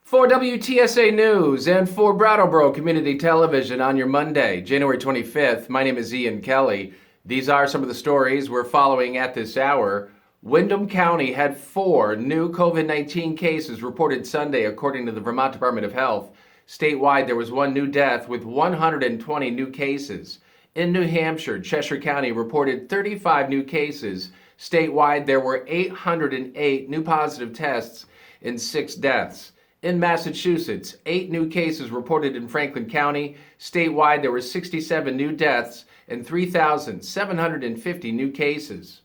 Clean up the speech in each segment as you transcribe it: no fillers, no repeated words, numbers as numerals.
For WTSA News and for Brattleboro Community Television on your Monday, January 25th, my name is Ian Kelly. These are some of the stories we're following at this hour. Windham County had 4 new COVID-19 cases reported Sunday, according to the Vermont Department of Health. Statewide, there was 1 new death with 120 new cases. In New Hampshire, Cheshire County reported 35 new cases. Statewide, there were 808 new positive tests and 6 deaths. In Massachusetts, 8 new cases reported in Franklin County. Statewide, there were 67 new deaths and 3,750 new cases.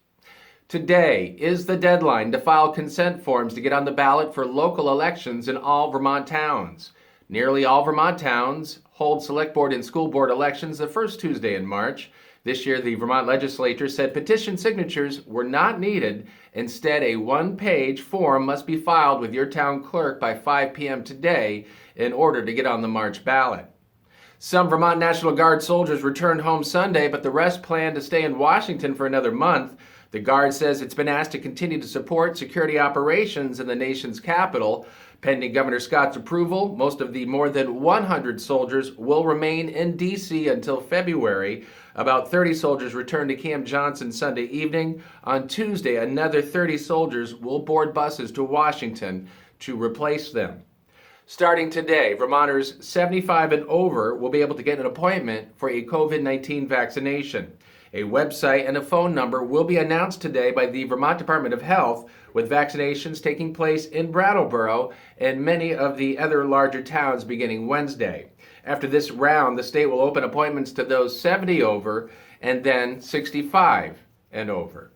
Today is the deadline to file consent forms to get on the ballot for local elections in all Vermont towns. Nearly all Vermont towns hold select board and school board elections the first Tuesday in March. This year, the Vermont legislature said petition signatures were not needed. Instead, a 1-page form must be filed with your town clerk by 5 p.m. today in order to get on the March ballot. Some Vermont National Guard soldiers returned home Sunday, but the rest plan to stay in Washington for another month. The Guard says it's been asked to continue to support security operations in the nation's capital. Pending Governor Scott's approval, most of the more than 100 soldiers will remain in D.C. until February. About 30 soldiers returned to Camp Johnson Sunday evening. On Tuesday, another 30 soldiers will board buses to Washington to replace them. Starting today, Vermonters 75 and over will be able to get an appointment for a COVID-19 vaccination. A website and a phone number will be announced today by the Vermont Department of Health, with vaccinations taking place in Brattleboro and many of the other larger towns beginning Wednesday. After this round, the state will open appointments to those 70 over and then 65 and over.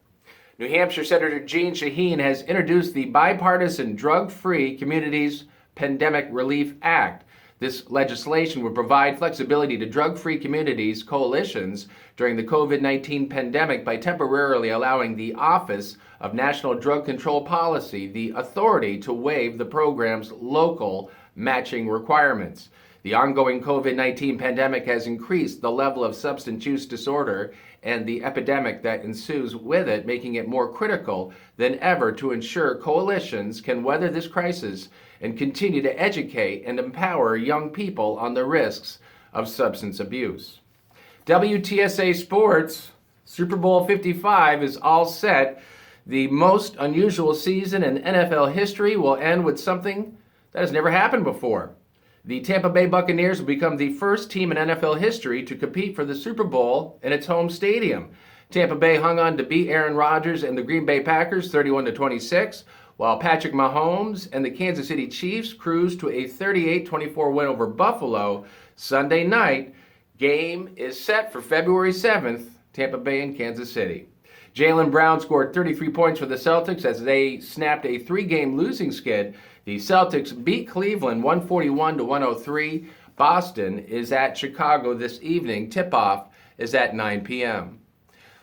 New Hampshire Senator Jeanne Shaheen has introduced the Bipartisan Drug-Free Communities Pandemic Relief Act. This legislation would provide flexibility to drug-free communities coalitions during the COVID-19 pandemic by temporarily allowing the Office of National Drug Control Policy the authority to waive the program's local matching requirements. The ongoing COVID-19 pandemic has increased the level of substance use disorder and the epidemic that ensues with it, making it more critical than ever to ensure coalitions can weather this crisis and continue to educate and empower young people on the risks of substance abuse. WTSA Sports, Super Bowl 55 is all set. The most unusual season in NFL history will end with something that has never happened before. The Tampa Bay Buccaneers will become the first team in NFL history to compete for the Super Bowl in its home stadium. Tampa Bay hung on to beat Aaron Rodgers and the Green Bay Packers 31-26, while Patrick Mahomes and the Kansas City Chiefs cruised to a 38-24 win over Buffalo. Sunday night, game is set for February 7th, Tampa Bay and Kansas City. Jaylen Brown scored 33 points for the Celtics as they snapped a 3-game losing skid. The Celtics beat Cleveland 141-103. Boston is at Chicago this evening. Tip-off is at 9 p.m.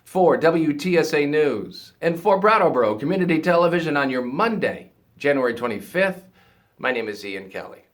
For WTSA News and for Brattleboro Community Television on your Monday, January 25th, my name is Ian Kelly.